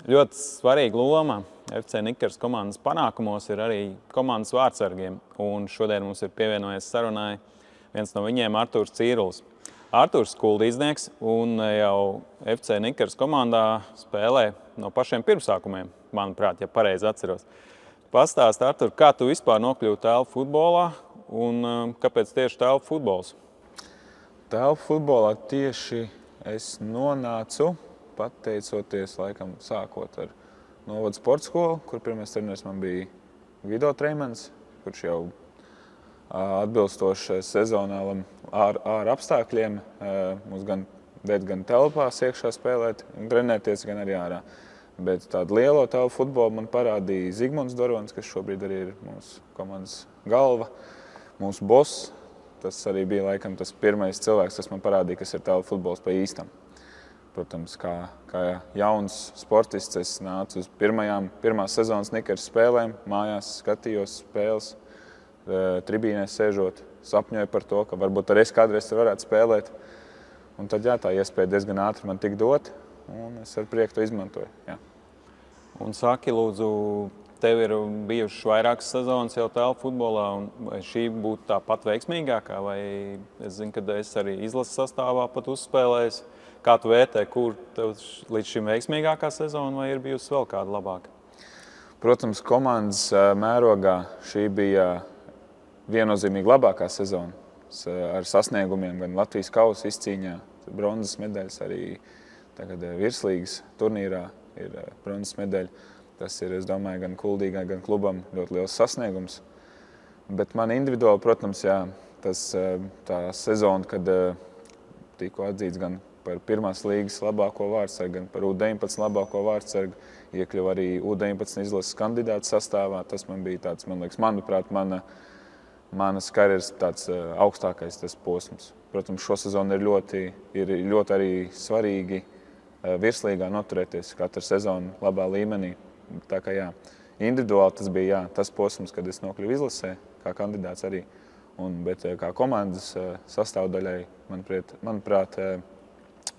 Ļoti svarīga loma FC Nikars komandas panākumos ir arī komandas vārdsargiem. Un šodien mums ir pievienojies sarunai viens no viņiem, Artūrs Cīrulis. Artūrs kuldīdznieks un jau FC Nikars komandā spēlē no pašiem pirmsākumiem, manuprāt, ja pareizi atceros. Pastāst, Artūr, kā tu vispār nokļuvi tēlu futbolā un kāpēc tieši tēlu futbols? Tēlu futbolā tieši es nonācu, pateicoties, laikam, sākot ar novada sporta skolu, kur pirmais treneris man bija Vido Treimans, kurš jau atbilstoši sezonālam ārā apstākļiem mums gan telpās iekšā spēlēt, trenēties, gan arī ārā. Bet tādu lielo tēlu futbolu man parādīja Zigmunds Dorvans, kas šobrīd arī ir mūsu komandas galva, mūsu boss. Tas arī bija laikam tas pirmais cilvēks, kas man parādīja, kas ir tēlu futbols pa īstam. Protams, kā jauns sportists, es nācu uz pirmās sezonas Nikars spēlēm, mājās skatījos spēles, tribīnēs sēžot, sapņoju par to, ka varbūt arī es kādreiz varētu spēlēt. Un tad tā iespēja diezgan ātri man tik dot, un es ar prieku to izmantoju. Jā. Un saki, lūdzu, tev ir bijušas vairākas sezonas jau tēlu futbolā, un vai šī būtu tāpat veiksmīgākā, vai es zinu, ka es arī izlases sastāvā pat uzspēlējis. Kā tu vērtē, kur tev līdz šim veiksmīgākā sezona, vai ir bijusi vēl kāda labāka? Protams, komandas mērogā šī bija viennozīmīgi labākā sezona ar sasniegumiem gan Latvijas kausa izcīņā, bronzas medaļas, arī tagad virslīgas turnīrā ir bronzas medaļa. Tas ir, es domāju, gan kuldīgai, gan klubam ļoti liels sasniegums. Bet man individuāli, protams, tā sezona, kad tiku atzīts gan par pirmās līgas labāko vārdsargu, gan par U19 labāko vārdsargu, iekļuva arī U19 izlases kandidātu sastāvā. Tas man bija tāds, man liekas, manuprāt, manas karjeras tāds augstākais tas posms. Protams, šo sezonu ir ļoti arī svarīgi virslīgā noturēties katru sezonu labā līmenī. Tā kā individuāli tas bija tas posms, kad es nokļuvu izlasē, kā kandidāts arī. Bet kā komandas sastāvdaļai, manuprāt,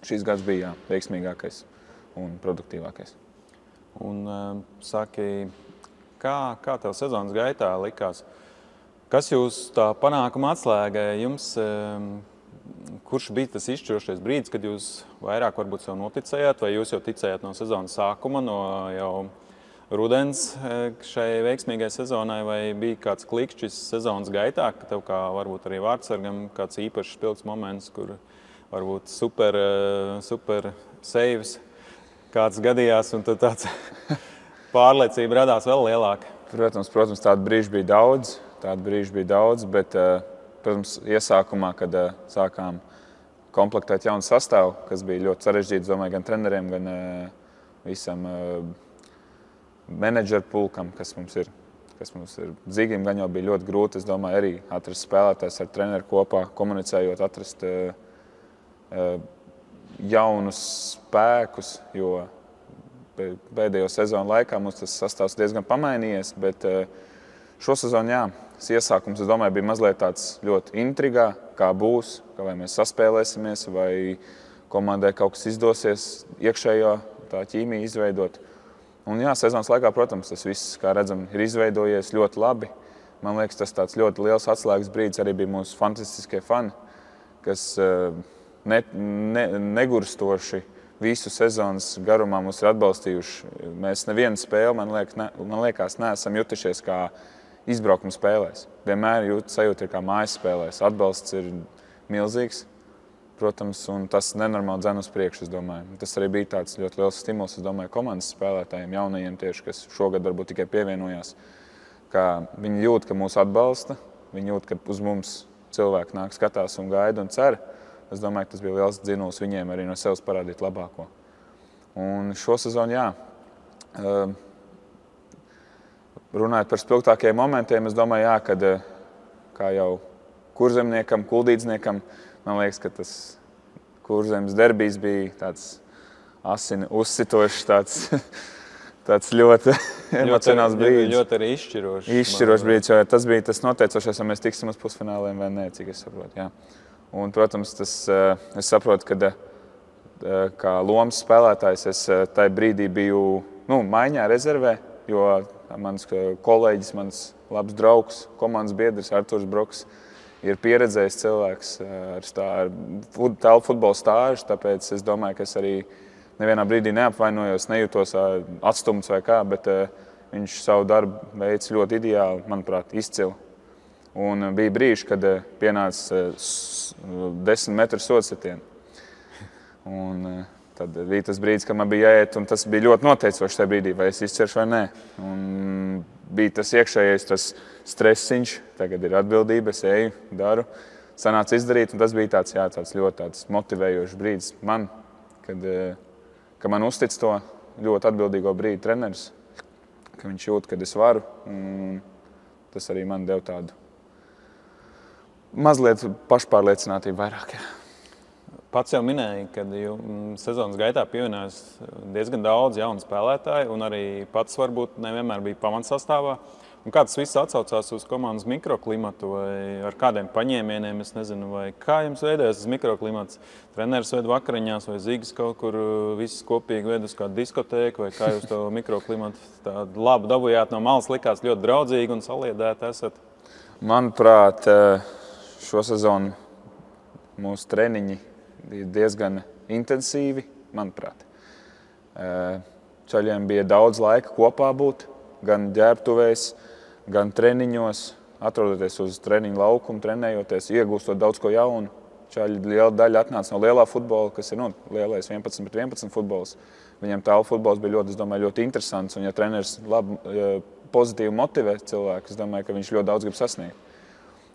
šīs gads bija veiksmīgākais un produktīvākais. Un saki, kā tev sezonas gaitā likās? Kas jūs tā panākuma atslēga jums, kurš bija tas izšķirošais brīdis, kad jūs vairāk varbūt sev noticējāt, vai jūs jau ticējāt no sezonas sākuma, no jau rudens šai veiksmīgai sezonai, vai bija kāds klikšķis sezonas gaitā, ka tev kā varbūt arī vārdsargam kāds īpašs spilgts moments, kur varbūt super saves kāds gadījās, un tad tāds pārliecība radās vēl lielāka? Protams, tādu brīžu bija daudz, bet, protams, iesākumā, kad sākām komplektēt jaunu sastāvu, kas bija ļoti sarežģīts, domāju, gan treneriem, gan visam menedžeru pulkam, kas mums ir. Zigim gan jau bija ļoti grūti, es domāju, arī atrast spēlētājs ar treneru kopā, komunicējot, atrast jaunus spēkus, jo pēdējo sezonu laikā mums tas sastāvs diezgan pamainījies, bet šo sezonu, iesākums, es domāju, bija mazliet tāds ļoti intrigā, kā būs, vai mēs saspēlēsimies, vai komandai kaut kas izdosies iekšējo tā ķīmiju izveidot. Un sezonas laikā, protams, tas viss, kā redzam, ir izveidojies ļoti labi. Man liekas, tas tāds ļoti liels atslēgas brīdis arī bija mūsu fantastiskie fani, kas negurstoši visu sezonas garumā mūs ir atbalstījuši. Mēs nevienu spēli, man liekas, neesam jutušies kā izbraukuma spēlēs. Vienmēr sajūta ir kā mājas spēlēs. Atbalsts ir milzīgs, protams, un tas nenormāli dzen uz priekšu, es domāju. Tas arī bija tāds ļoti liels stimuls, es domāju, komandas spēlētājiem, jaunajiem tieši, kas šogad varbūt tikai pievienojās. Kā viņi jūt, ka mūs atbalsta, viņi jūt, ka uz mums cilvēki nāk, skatās un gaida un cer. Es domāju, ka tas bija liels dzinuls viņiem arī no sevis parādīt labāko. Un šo sezonu, runājot par spilgtākajiem momentiem, es domāju, kad kā jau kurzemniekam, kuldīdzniekam, man liekas, ka tas kurzemes derbijs bija tāds asini uzsitošs, tāds ļoti emocionāls brīdis. Ļoti arī izšķirošs. Izšķirošs brīdis, jo tas bija tas noteicošais, vai mēs tiksim uz pusfināliem vai nē, cik es saprotu. Un, protams, es saprotu, ka kā lomas spēlētājs es tajā brīdī biju maiņā rezervē, jo mans kolēģis, mans labs draugs, komandas biedrs Arturs Broks ir pieredzējis cilvēks ar tālu futbola stāžu, tāpēc es domāju, ka es arī nevienā brīdī neapvainojos, nejūtos atstumts vai kā, bet viņš savu darbu veids ļoti ideāli, manuprāt, izcili. Un bija brīži, kad pienāca 10 metru sodsitienu. Un tad bija tas brīdis, kad man bija jāiet, un tas bija ļoti noteicoši tajā brīdī, vai es izķeršu vai nē. Un bija tas iekšējais, tas stresiņš, tagad ir atbildība, es eju, daru, sanāca izdarīt, un tas bija tāds ļoti motivējošs brīdis man, kad man uztic to ļoti atbildīgo brīdi treneris, ka viņš jūt, kad es varu, un tas arī man deva tādu mazliet pašpārliecinātību vairāk. Pats jau minēja, ka sezonas gaitā pievienojās diezgan daudz jaunu spēlētāju, un arī pats varbūt nevienmēr bija pamatsastāvā. Un kā tas viss atsaucās uz komandas mikroklimatu, vai ar kādiem paņēmieniem, es nezinu, vai kā jums veidojās tas mikroklimats? Treneris ved vakariņās, vai Zigis kaut kur viss kopīgi ved uz kādu diskotēku, vai kā jūs to mikroklimatu tādu labu dabujāt no malas, likās ļoti draudzīgi un saliedēti esat? Manuprāt, šo sezonu mūsu treniņi bija diezgan intensīvi, manuprāt. Čaļiem bija daudz laika kopā būt, gan ģērbtuvēs, gan treniņos, atrodoties uz treniņu laukumu, trenējoties, iegūstot daudz ko jaunu. Čaļi liela daļa atnāca no lielā futbola, kas ir lielais 11-11 futbols. Viņam tālu futbols bija ļoti interesants, un ja treneris labi, pozitīvi motivē cilvēku, es domāju, ka viņš ļoti daudz grib sasniegt.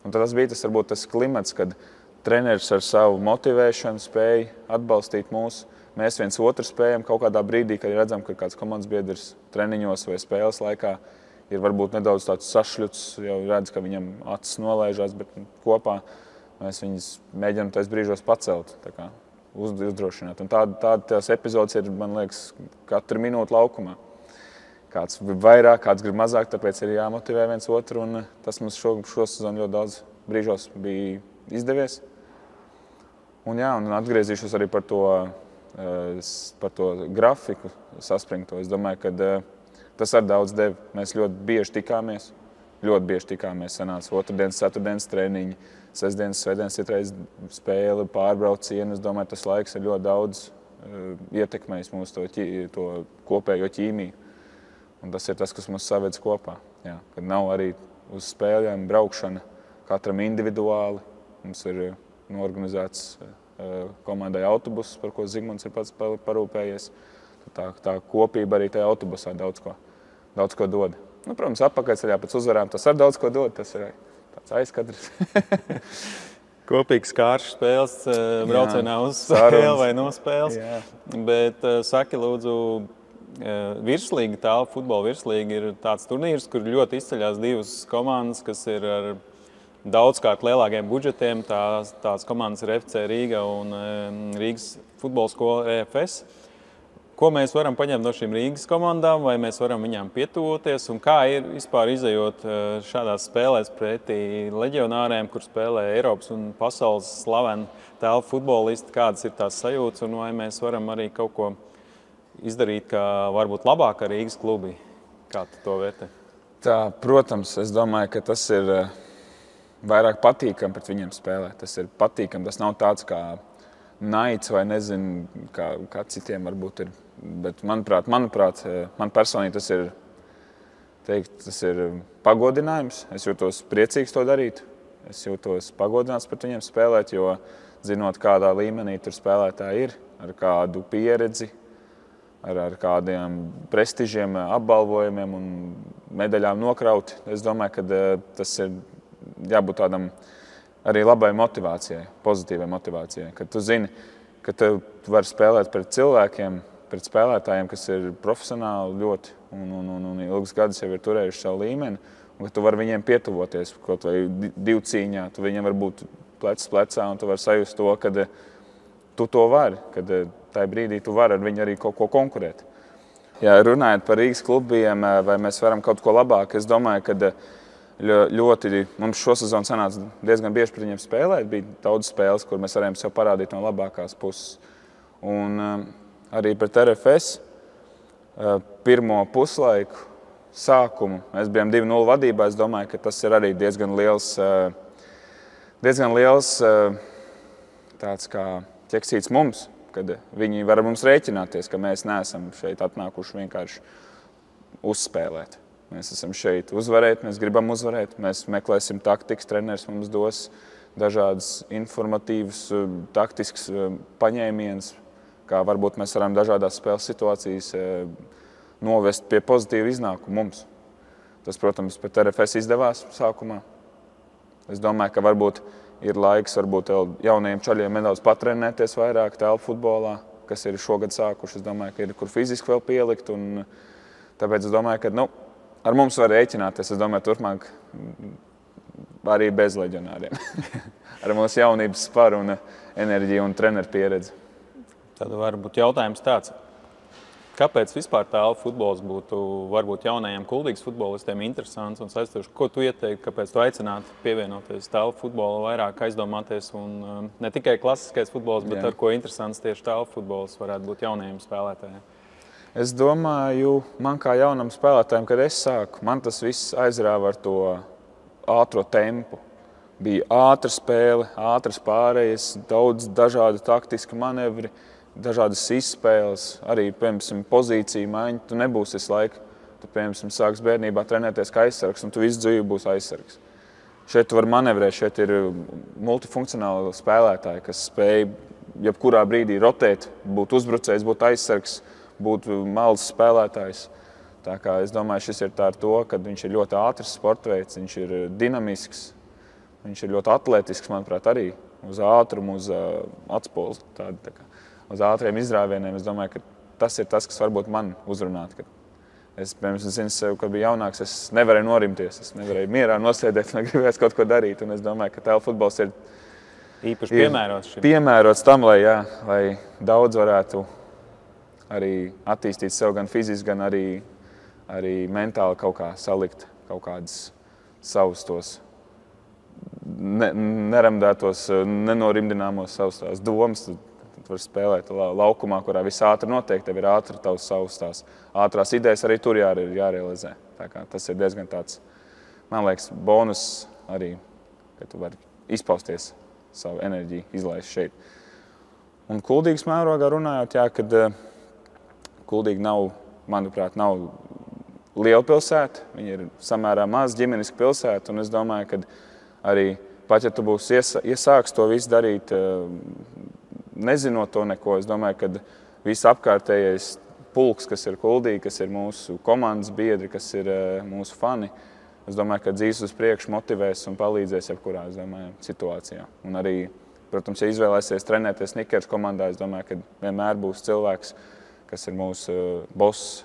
Un tad tas bija varbūt tas klimats, kad treneris ar savu motivēšanu spēja atbalstīt mūs. Mēs viens otru spējam kaut kādā brīdī, kad redzam, ka kāds komandas biedrs treniņos vai spēles laikā ir varbūt nedaudz tāds sašļuts, jau redz, ka viņam acis nolaižās, bet kopā mēs viņus mēģinām tais brīžos pacelt, uzdrošināt. Un tās epizodes ir, man liekas, katru minūtu laukumā. Kāds grib vairāk, kāds grib mazāk, tāpēc ir jāmotivē viens otru, un tas mums šo sezonu ļoti daudz brīžos bija izdevies. Un atgriezīšos arī par to grafiku saspringto. Es domāju, ka tas arī daudz deva. Mēs ļoti bieži tikāmies. Sanāca otrdienas, ceturtdienas treniņi, sestdienas, svētdienas citreiz spēle, pārbraucieni. Es domāju, tas laiks ir ļoti daudz ietekmējis mūsu to kopējo ķīmiju. Un tas ir tas, kas mums savedz kopā. Jā, kad nav arī uz spēlēm braukšana katram individuāli. Mums ir norganizēts komandai autobuss, par ko Zigmunds ir pats parūpējies. Tā kopība arī tajā autobusā daudz ko dod. Protams, apakaļceļā pēc uzvarām tas arī daudz ko dod. Tas ir tāds aizkadrs. Kopīgs kāršu spēles braucienā uz spēli vai no spēles. Jā. Bet saki, lūdzu, virslīga, tālu futbola virslīga ir tāds turnīrs, kur ļoti izceļās divas komandas, kas ir ar daudzkārt lielākiem budžetiem. Tās komandas ir FC Rīga un Rīgas futbola skola EFS. Ko mēs varam paņemt no šīm Rīgas komandām, vai mēs varam viņām pietuvoties? Un kā ir vispār izejot šādās spēlēs pretī leģionāriem, kur spēlē Eiropas un pasaules slaveni tālu futbolisti? Kādas ir tās sajūtas, un vai mēs varam arī kaut ko izdarīt, kā varbūt labāk ar Rīgas klubi? Kā tu to vērtē? Protams, es domāju, ka tas ir vairāk patīkami pret viņiem spēlēt. Tas ir patīkami, tas nav tāds kā naids vai nezinu, kā citiem varbūt ir. Bet manuprāt, man personīgi tas ir pagodinājums. Es jūtos priecīgs to darīt. Es jūtos pagodināts pret viņiem spēlēt, jo zinot, kādā līmenī tur spēlētāji ir, ar kādu pieredzi, ar kādiem prestižiem, apbalvojumiem un medaļām nokrauti. Es domāju, ka tas ir jābūt tādam arī labai motivācijai, pozitīvai motivācijai. Kad tu zini, ka tu vari spēlēt pret cilvēkiem, pret spēlētājiem, kas ir profesionāli ļoti un ilgus gadus jau ir turējuši savu līmeni, un ka tu vari viņiem pietuvoties kaut vai divu cīņā. Tu viņiem var būt plecs plecā, un tu vari sajust to, ka tu to vari, kad tajā brīdī tu vari ar viņu arī kaut ko konkurēt. Ja runājot par Rīgas klubiem, vai mēs varam kaut ko labāk, es domāju, ka ļoti mums šo sezonu sanāca diezgan bieži pret viņiem spēlēt. Bija daudz spēles, kur mēs varējām sev parādīt no labākās puses. Un arī pret RFS pirmo puslaiku sākumu. Mēs bijām 2-0 vadībā. Es domāju, ka tas ir arī diezgan liels tāds kā ķeksīts mums, kad viņi var ar mums rēķināties, ka mēs neesam šeit atnākuši vienkārši uzspēlēt. Mēs esam šeit uzvarēt, mēs gribam uzvarēt, mēs meklēsim taktikas, treneris mums dos dažādas informatīvas, taktiskas paņēmienas, kā varbūt mēs varam dažādās spēles situācijas novest pie pozitīva iznākuma mums. Tas, protams, pret RFS izdevās sākumā. Es domāju, ka varbūt ir laiks jaunajiem čaļiem nedaudz patrenēties vairāk telpu futbolā, kas ir šogad sākuši. Es domāju, ka ir kur fiziski vēl pielikt. Un tāpēc es domāju, ka ar mums var rēķināties. Es domāju, turpmāk arī bez leģionāriem. Ar mūsu jaunības sparu un enerģiju un treneru pieredzi. Tad varbūt jautājums tāds. Kāpēc vispār telpu futbols būtu varbūt jaunajiem Kuldīgas futbolistiem interesants un saistošs? Ko tu ieteiktu, kāpēc tu aicinātu pievienoties telpu futbolu, vairāk aizdomāties un ne tikai klasiskais futbols, bet ar ko interesants tieši telpu futbols varētu būt jaunajiem spēlētājiem? Es domāju, man kā jaunam spēlētājiem, kad es sāku, man tas viss aizrāva ar to ātro tempu. Bija ātra spēle, ātras pārējas, daudz dažādu taktisku manevri, dažādas izspēles, arī, piemēram, pozīcija maiņa. Tu nebūsi visu laiku. Tu, piemēram, sāks bērnībā trenēties kā aizsargs, un tu visu dzīvi būsi aizsargs. Šeit tu vari manevrēt, šeit ir multifunkcionāli spēlētāji, kas spēj jebkurā brīdī rotēt, būt uzbrucējs, būt aizsargs, būt malas spēlētājs. Tā kā es domāju, šis ir tā ar to, ka viņš ir ļoti ātrs sportveids, viņš ir dinamisks, viņš ir ļoti atletisks, manuprāt, arī uz ātrumu, uz atspulstu. Uz ātriem izrāvieniem. Es domāju, ka tas ir tas, kas varbūt man uzrunāt. Es, piemēram, zinu sev, kad biju jaunāks, es nevarēju norimties, es nevarēju mierā nosēdēt un gribēju kaut ko darīt. Un es domāju, ka telpu futbols ir īpaši piemērots šim. Piemērots tam, lai daudz varētu arī attīstīt sev gan fiziski, gan arī mentāli kaut kā salikt kaut kādas savus tos neramdētos, nenorimdināmos savus tās domas. Tu vari spēlēt laukumā, kurā viss ātri notiek, tev ir ātri savas tās ātrās idejas, arī tur jārealizē. Tā kā tas ir diezgan tāds, man liekas, bonus arī, ka tu vari izpausties savu enerģiju, izlaist šeit. Un Kuldīgas mērogā runājot, kad Kuldīga nav, manuprāt, nav liela pilsēta, viņa ir samērā maza ģimeniska pilsēta, un es domāju, ka arī pat, ja tu būsi iesāks to visu darīt, nezinot to neko, es domāju, ka viss apkārtējais pulks, kas ir Kuldīga, kas ir mūsu komandas biedri, kas ir mūsu fani, es domāju, ka dzīves uz priekšu motivēs un palīdzēs jebkurā, es domāju, situācijā. Un arī, protams, ja izvēlēsies trenēties Nikeras komandā, es domāju, ka vienmēr būs cilvēks, kas ir mūsu boss,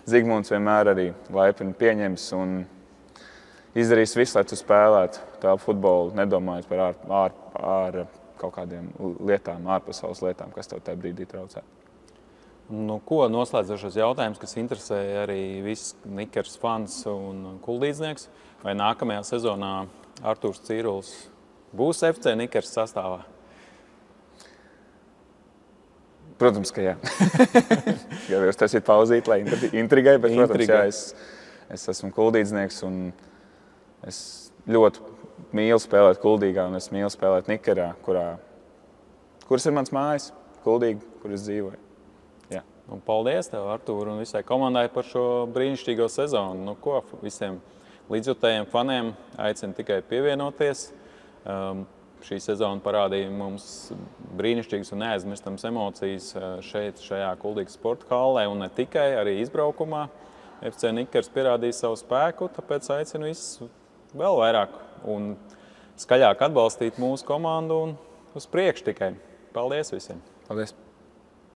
Zigmunds, vienmēr arī laipni pieņems un izdarīs visu, lai tu spēlētu telpu futbolu, nedomājot par kaut kādiem lietām, ārpasaules lietām, kas tev tajā brīdī traucē. Ko noslēdzošais jautājums, kas interesē arī viss Nikeras fans un kuldīdznieks, vai nākamajā sezonā Artūrs Cīrulis būs FC Nikeras sastāvā? Protams, ka jā. Jau jūs taisīt pauzīt, lai intrigai, bet, protams, jā, es esmu kuldīdznieks un es ļoti mīlu spēlēt Kuldīgā un es mīlu spēlēt Nikerā, kuras ir mans mājas, Kuldīga, kur es dzīvoju. Jā. Un paldies tev, Artūr, un visai komandai par šo brīnišķīgo sezonu. Ko visiem līdzjutējiem faniem aicinu tikai pievienoties. Šī sezona parādīja mums brīnišķīgas un neaizmirstamas emocijas šeit, šajā Kuldīgas sporta hallē, un ne tikai, arī izbraukumā. FC Nikeras pierādīja savu spēku, tāpēc aicinu visus vēl vairāk un skaļāk atbalstīt mūsu komandu un uz priekšu tikai. Paldies visiem! Paldies!